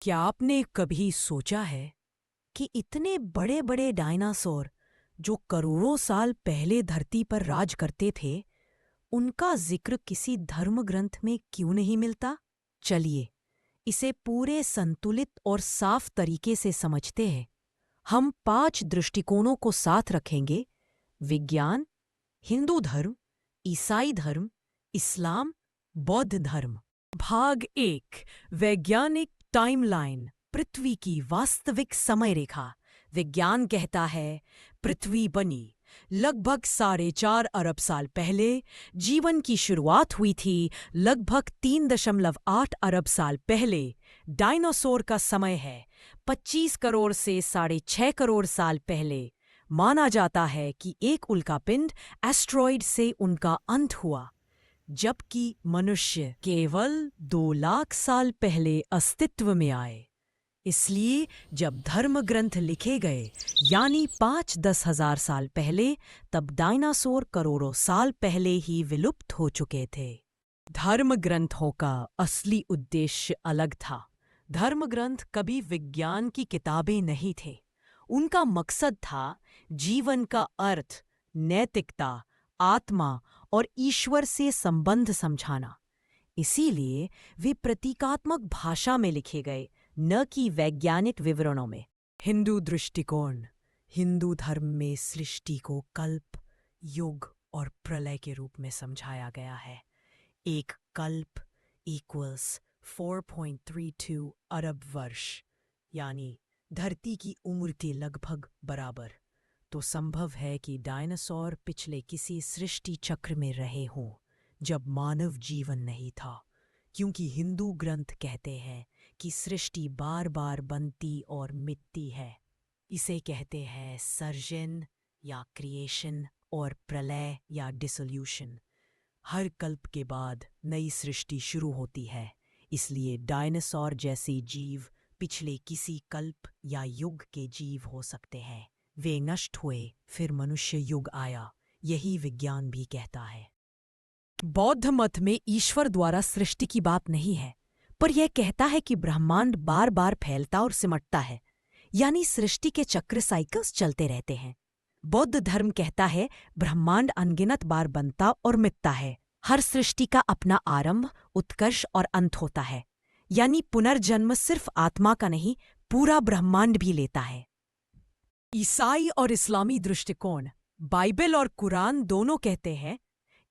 क्या आपने कभी सोचा है कि इतने बड़े बड़े डायनासोर जो करोड़ों साल पहले धरती पर राज करते थे, उनका जिक्र किसी धर्म ग्रंथ में क्यों नहीं मिलता? चलिए, इसे पूरे संतुलित और साफ तरीके से समझते हैं। हम 5 दृष्टिकोणों को साथ रखेंगे: विज्ञान, हिंदू धर्म, ईसाई धर्म, इस्लाम, बौद्ध धर्म। भाग 1: वैज्ञानिक टाइमलाइन, पृथ्वी की वास्तविक समय रेखा। विज्ञान कहता है पृथ्वी बनी लगभग 4.5 अरब साल पहले। जीवन की शुरुआत हुई थी लगभग 3.8 अरब साल पहले। डायनासोर का समय है 25 करोड़ से 6.5 करोड़ साल पहले। माना जाता है कि एक उल्कापिंड एस्ट्रॉइड से उनका अंत हुआ, जबकि मनुष्य केवल 2 लाख साल पहले अस्तित्व में आए। इसलिए जब धर्म ग्रंथ लिखे गए, यानी 5-10 हजार साल पहले, तब डायनासोर करोड़ों साल पहले ही विलुप्त हो चुके थे। धर्म ग्रंथों का असली उद्देश्य अलग था। धर्म ग्रंथ कभी विज्ञान की किताबें नहीं थे। उनका मकसद था जीवन का अर्थ, नैतिकता, आत्मा और ईश्वर से संबंध समझाना। इसीलिए वे प्रतीकात्मक भाषा में लिखे गए, न कि वैज्ञानिक विवरणों में। हिंदू दृष्टिकोण: हिंदू धर्म में सृष्टि को कल्प, युग और प्रलय के रूप में समझाया गया है। एक कल्प इक्वल्स 4.32 अरब वर्ष, यानी धरती की उम्र के लगभग बराबर। तो संभव है कि डायनासोर पिछले किसी सृष्टि चक्र में रहे हों, जब मानव जीवन नहीं था, क्योंकि हिंदू ग्रंथ कहते हैं कि सृष्टि बार बार बनती और मिटती है। इसे कहते हैं सर्जन या क्रिएशन, और प्रलय या डिसोल्यूशन। हर कल्प के बाद नई सृष्टि शुरू होती है। इसलिए डायनासोर जैसे जीव पिछले किसी कल्प या युग के जीव हो सकते हैं। वे नष्ट हुए, फिर मनुष्य युग आया, यही विज्ञान भी कहता है। बौद्ध मत में ईश्वर द्वारा सृष्टि की बात नहीं है, पर यह कहता है कि ब्रह्मांड बार बार फैलता और सिमटता है, यानी सृष्टि के चक्र साइकिल्स चलते रहते हैं। बौद्ध धर्म कहता है ब्रह्मांड अनगिनत बार बनता और मिटता है। हर सृष्टि का अपना आरंभ, उत्कर्ष और अंत होता है, यानी पुनर्जन्म सिर्फ आत्मा का नहीं, पूरा ब्रह्मांड भी लेता है। ईसाई और इस्लामी दृष्टिकोण: बाइबल और कुरान दोनों कहते हैं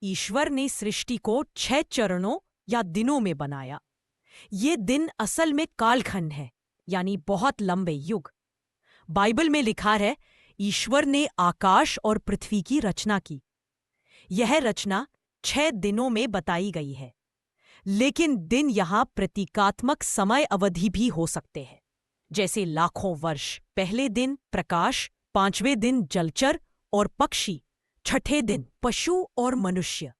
ईश्वर ने सृष्टि को 6 चरणों या दिनों में बनाया। ये दिन असल में कालखंड है, यानी बहुत लंबे युग। बाइबल में लिखा है ईश्वर ने आकाश और पृथ्वी की रचना की। यह रचना 6 दिनों में बताई गई है, लेकिन दिन यहां प्रतीकात्मक समय अवधि भी हो सकते हैं, जैसे लाखों वर्ष। पहले दिन प्रकाश, 5वें दिन जलचर और पक्षी, 6ठे दिन पशु और मनुष्य।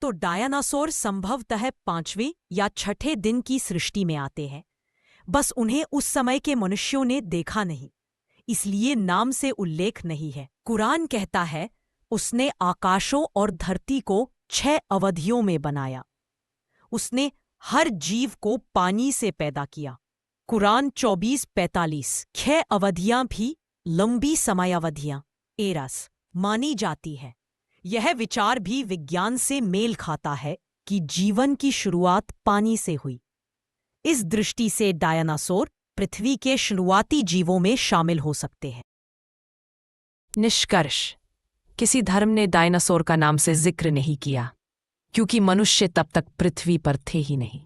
तो डायनासोर संभवतः 5वें या 6ठे दिन की सृष्टि में आते हैं, बस उन्हें उस समय के मनुष्यों ने देखा नहीं, इसलिए नाम से उल्लेख नहीं है। कुरान कहता है उसने आकाशों और धरती को 6 अवधियों में बनाया। उसने हर जीव को पानी से पैदा किया। कुरान 24:45। 6 अवधियां भी लंबी समयावधियां एरास मानी जाती है। यह विचार भी विज्ञान से मेल खाता है कि जीवन की शुरुआत पानी से हुई। इस दृष्टि से डायनासोर पृथ्वी के शुरुआती जीवों में शामिल हो सकते हैं। निष्कर्ष: किसी धर्म ने डायनासोर का नाम से जिक्र नहीं किया, क्योंकि मनुष्य तब तक पृथ्वी पर थे ही नहीं।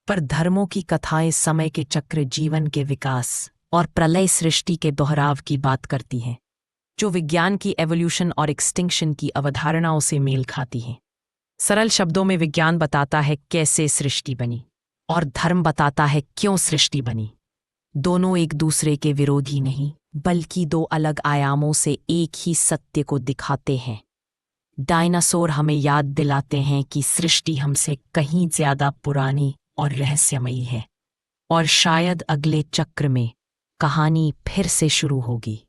पर धर्मों की कथाएं समय के चक्र, जीवन के विकास और प्रलय सृष्टि के दोहराव की बात करती हैं, जो विज्ञान की एवोल्यूशन और एक्सटिंक्शन की अवधारणाओं से मेल खाती हैं। सरल शब्दों में विज्ञान बताता है कैसे सृष्टि बनी, और धर्म बताता है क्यों सृष्टि बनी। दोनों एक दूसरे के विरोधी नहीं, बल्कि 2 अलग आयामों से एक ही सत्य को दिखाते हैं। डायनासोर हमें याद दिलाते हैं कि सृष्टि हमसे कहीं ज्यादा पुरानी और रहस्यमयी है, और शायद अगले चक्र में कहानी फिर से शुरू होगी।